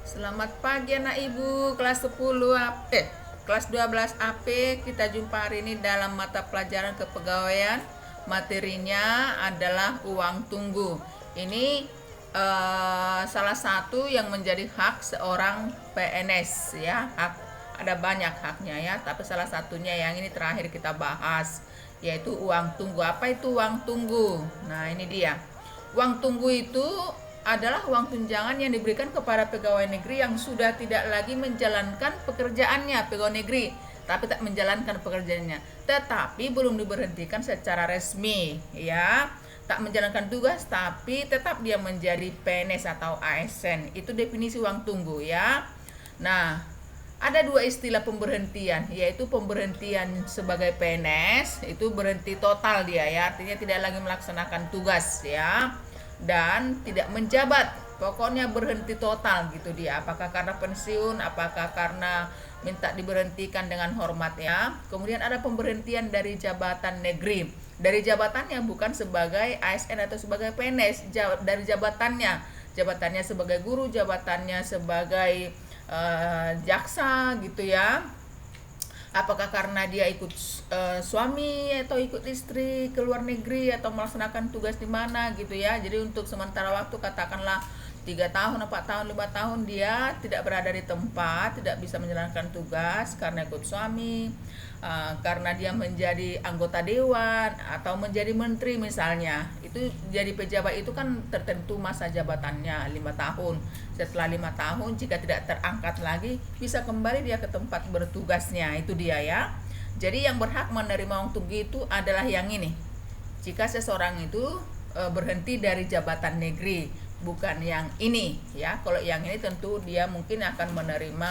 Selamat pagi anak ibu kelas 10 kelas 12 AP. Kita jumpa hari ini dalam mata pelajaran kepegawaian. Materinya adalah uang tunggu. Ini salah satu yang menjadi hak seorang PNS ya. Ada banyak haknya ya, tapi salah satunya yang ini terakhir kita bahas, yaitu uang tunggu. Apa itu uang tunggu? Nah, ini dia. Uang tunggu itu adalah uang tunjangan yang diberikan kepada pegawai negeri yang sudah tidak lagi menjalankan pekerjaannya, pegawai negeri, tapi tak menjalankan pekerjaannya, tetapi belum diberhentikan secara resmi, ya, tak menjalankan tugas, tapi tetap dia menjadi PNS atau ASN. Itu definisi uang tunggu, ya. Nah, ada dua istilah pemberhentian, yaitu pemberhentian sebagai PNS, itu berhenti total dia ya, artinya tidak lagi melaksanakan tugas ya, dan tidak menjabat, pokoknya berhenti total gitu dia, apakah karena pensiun, apakah karena minta diberhentikan dengan hormat ya. Kemudian ada pemberhentian dari jabatan negeri, dari jabatannya, bukan sebagai ASN atau sebagai PNS, dari jabatannya sebagai guru, jabatannya sebagai jaksa gitu ya. Apakah karena dia ikut suami atau ikut istri ke luar negeri atau melaksanakan tugas di mana gitu ya. Jadi untuk sementara waktu, katakanlah 3 tahun, 4 tahun, 5 tahun dia tidak berada di tempat, tidak bisa menjalankan tugas karena ikut suami, karena dia menjadi anggota dewan atau menjadi menteri misalnya. Itu jadi pejabat itu kan tertentu masa jabatannya 5 tahun. Setelah 5 tahun jika tidak terangkat lagi, bisa kembali dia ke tempat bertugasnya. Itu dia ya. Jadi yang berhak menerima uang tunggu itu adalah yang ini. Jika seseorang itu berhenti dari jabatan negeri, bukan yang ini ya. Kalau yang ini tentu dia mungkin akan menerima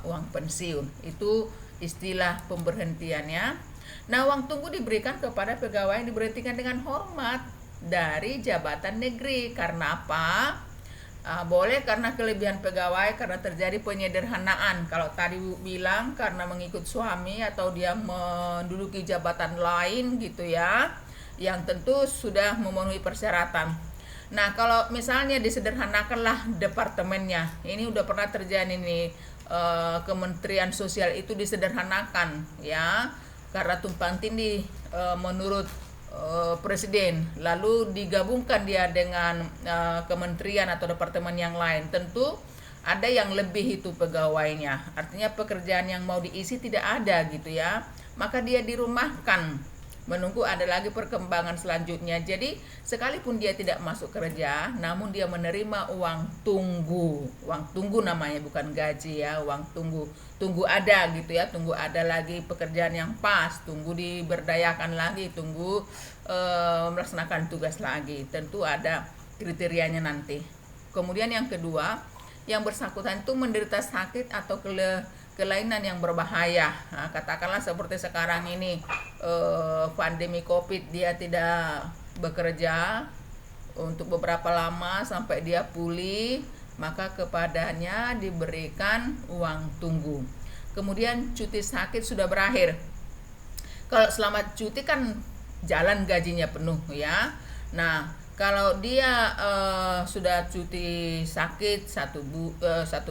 uang pensiun. Itu istilah pemberhentiannya. Nah, uang tunggu diberikan kepada pegawai yang diberhentikan dengan hormat dari jabatan negeri. Karena apa? Boleh karena kelebihan pegawai, karena terjadi penyederhanaan. Kalau tadi bilang karena mengikut suami atau dia menduduki jabatan lain gitu ya, yang tentu sudah memenuhi persyaratan. Nah, kalau misalnya disederhanakanlah departemennya, ini udah pernah terjadi nih, Kementerian Sosial itu disederhanakan ya, karena tumpang tindih menurut presiden, lalu digabungkan dia dengan kementerian atau departemen yang lain. Tentu ada yang lebih itu pegawainya, artinya pekerjaan yang mau diisi tidak ada gitu ya, maka dia dirumahkan menunggu ada lagi perkembangan selanjutnya. Jadi sekalipun dia tidak masuk kerja, namun dia menerima uang tunggu. Uang tunggu namanya, bukan gaji ya, uang tunggu. Tunggu ada gitu ya, tunggu ada lagi pekerjaan yang pas, tunggu diberdayakan lagi, tunggu melaksanakan tugas lagi. Tentu ada kriterianya nanti. Kemudian yang kedua, yang bersangkutan itu menderita sakit atau kelainan yang berbahaya. Nah, katakanlah seperti sekarang ini pandemi COVID, dia tidak bekerja untuk beberapa lama sampai dia pulih, maka kepadanya diberikan uang tunggu. Kemudian cuti sakit sudah berakhir. Kalau selama cuti kan jalan gajinya penuh ya. Nah, kalau dia sudah cuti sakit 1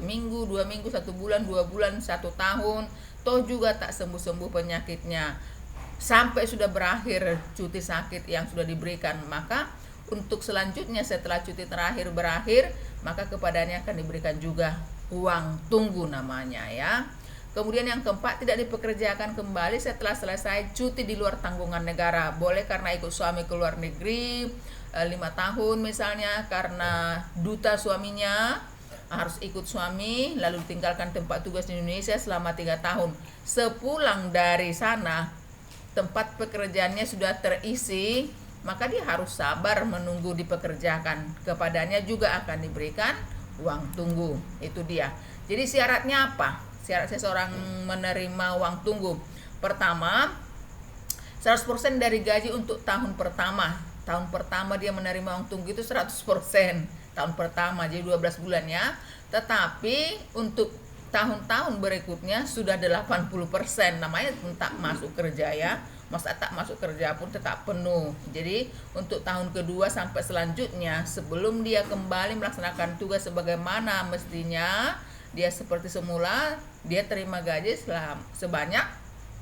minggu, 2 minggu, 1 bulan, 2 bulan, 1 tahun, toh juga tak sembuh-sembuh penyakitnya, sampai sudah berakhir cuti sakit yang sudah diberikan, maka untuk selanjutnya setelah cuti terakhir berakhir, maka kepadanya akan diberikan juga uang tunggu namanya ya. Kemudian yang keempat, tidak dipekerjakan kembali setelah selesai cuti di luar tanggungan negara. Boleh karena ikut suami ke luar negeri 5 tahun misalnya, karena duta suaminya harus ikut suami, lalu tinggalkan tempat tugas di Indonesia selama 3 tahun. Sepulang dari sana, tempat pekerjaannya sudah terisi, maka dia harus sabar menunggu dipekerjakan. Kepadanya juga akan diberikan uang tunggu. Itu dia. Jadi syaratnya apa? Syarat seseorang menerima uang tunggu: pertama, 100% dari gaji untuk tahun pertama. Tahun pertama dia menerima uang tunggu itu 100%. Tahun pertama, jadi 12 bulan ya. Tetapi untuk tahun-tahun berikutnya sudah 80%, namanya tak masuk kerja ya. masa tak masuk kerja pun tetap penuh. Jadi untuk tahun kedua sampai selanjutnya, sebelum dia kembali melaksanakan tugas sebagaimana mestinya, dia seperti semula, dia terima gaji sebanyak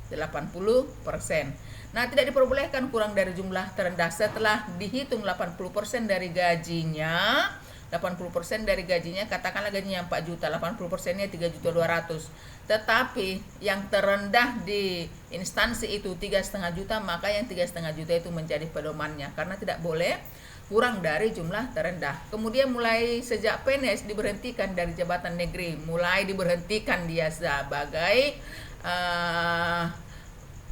80%. Nah, tidak diperbolehkan kurang dari jumlah terendah setelah dihitung 80% dari gajinya. 80% dari gajinya, katakanlah gajinya 4 juta, 80%-nya 3.200.000. Tetapi yang terendah di instansi itu 3,5 juta, maka yang 3,5 juta itu menjadi pedomannya, karena tidak boleh kurang dari jumlah terendah. Kemudian mulai sejak PNS diberhentikan dari jabatan negeri, mulai diberhentikan dia sebagai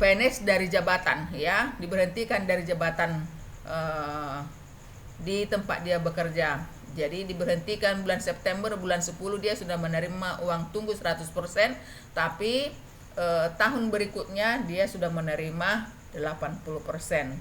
PNS dari jabatan, ya, diberhentikan dari jabatan di tempat dia bekerja. Jadi diberhentikan bulan September, bulan 10 dia sudah menerima uang tunggu 100%, tapi tahun berikutnya dia sudah menerima 80%.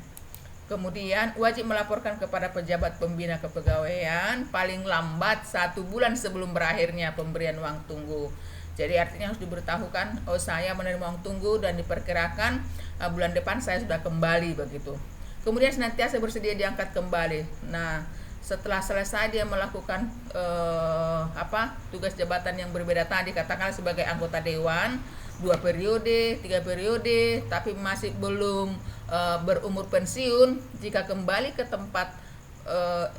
Kemudian wajib melaporkan kepada pejabat pembina kepegawaian paling lambat 1 bulan sebelum berakhirnya pemberian uang tunggu. Jadi artinya harus diberitahukan, oh saya menerima uang tunggu dan diperkirakan bulan depan saya sudah kembali, begitu. Kemudian senantiasa bersedia diangkat kembali. Nah, setelah selesai dia melakukan tugas jabatan yang berbeda tadi, katakanlah sebagai anggota dewan 2 periode, 3 periode, tapi masih belum berumur pensiun, jika kembali ke tempat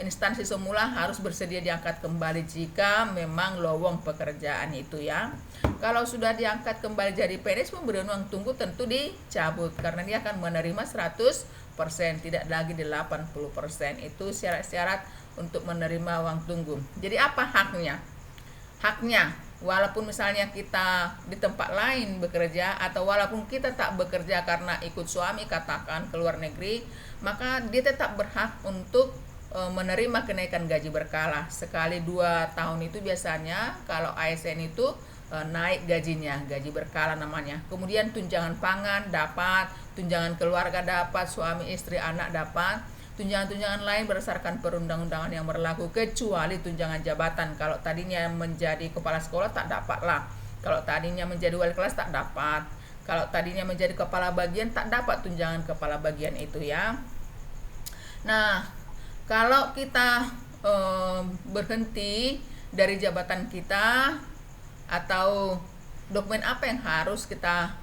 instansi semula harus bersedia diangkat kembali jika memang lowong pekerjaan itu, ya. Kalau sudah diangkat kembali jadi PNS, pemberian uang tunggu tentu dicabut karena dia akan menerima 100%, tidak lagi 80%. Itu syarat-syarat untuk menerima uang tunggu. Jadi apa haknya? Haknya, walaupun misalnya kita di tempat lain bekerja, atau walaupun kita tak bekerja karena ikut suami, katakan ke luar negeri, maka dia tetap berhak untuk menerima kenaikan gaji berkala. Sekali 2 tahun itu biasanya kalau ASN itu naik gajinya, gaji berkala namanya. Kemudian tunjangan pangan dapat, tunjangan keluarga dapat, suami istri anak dapat, tunjangan-tunjangan lain berdasarkan perundang-undangan yang berlaku, kecuali tunjangan jabatan. Kalau tadinya menjadi kepala sekolah tak dapat lah, kalau tadinya menjadi wali kelas tak dapat, kalau tadinya menjadi kepala bagian tak dapat tunjangan kepala bagian itu, ya. Nah, kalau kita berhenti dari jabatan kita, atau dokumen apa yang harus kita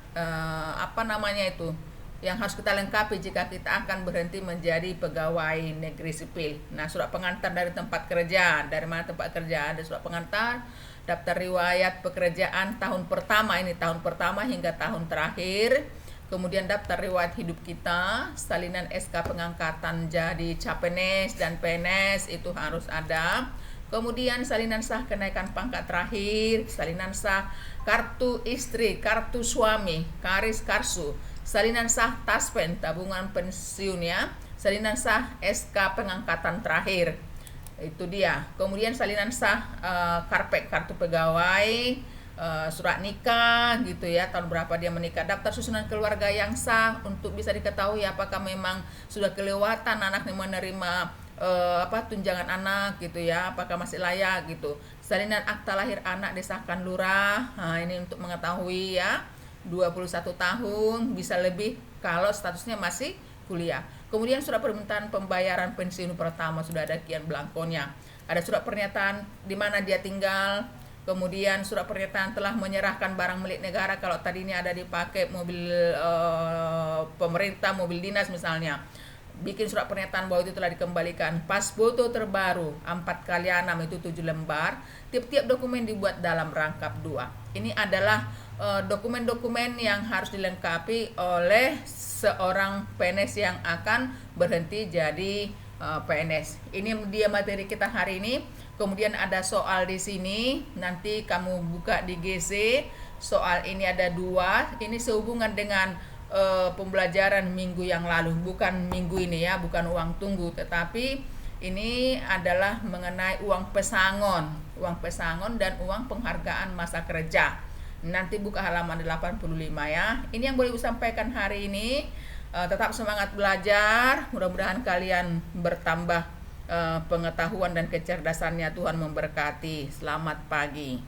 yang harus kita lengkapi jika kita akan berhenti menjadi pegawai negeri sipil. Nah, surat pengantar dari tempat kerja. Dari mana tempat kerja? Ada surat pengantar, daftar riwayat pekerjaan tahun pertama, ini tahun pertama hingga tahun terakhir. Kemudian daftar riwayat hidup kita, salinan SK pengangkatan jadi CAPNS dan PNS itu harus ada. Kemudian salinan sah kenaikan pangkat terakhir, salinan sah kartu istri, kartu suami, karis karsu, salinan sah taspen, tabungan pensiun, ya, salinan sah SK pengangkatan terakhir. Itu dia. Kemudian salinan sah karpet, kartu pegawai, surat nikah gitu, ya, tahun berapa dia menikah, daftar susunan keluarga yang sah untuk bisa diketahui apakah memang sudah kelewatan anaknya menerima tunjangan anak gitu, ya, apakah masih layak gitu. Salinan akta lahir anak disahkan lurah. Nah, ini untuk mengetahui, ya, 21 tahun bisa lebih kalau statusnya masih kuliah. Kemudian surat permintaan pembayaran pensiun pertama sudah ada kian belangkonya. Ada surat pernyataan di mana dia tinggal. Kemudian surat pernyataan telah menyerahkan barang milik negara kalau tadinya ada dipakai mobil pemerintah, mobil dinas misalnya. Bikin surat pernyataan bahwa itu telah dikembalikan. Pas foto terbaru 4x6 itu 7 lembar. Tiap-tiap dokumen dibuat dalam rangkap 2. Ini adalah dokumen-dokumen yang harus dilengkapi oleh seorang PNS yang akan berhenti jadi PNS. Ini dia materi kita hari ini. Kemudian ada soal di sini, nanti kamu buka di GC. Soal ini ada 2. Ini sehubungan dengan pembelajaran minggu yang lalu, bukan minggu ini, ya, bukan uang tunggu, tetapi ini adalah mengenai uang pesangon dan uang penghargaan masa kerja. Nanti buka halaman 85, ya. Ini yang boleh disampaikan hari ini. Tetap semangat belajar, mudah-mudahan kalian bertambah pengetahuan dan kecerdasannya. Tuhan memberkati. Selamat pagi.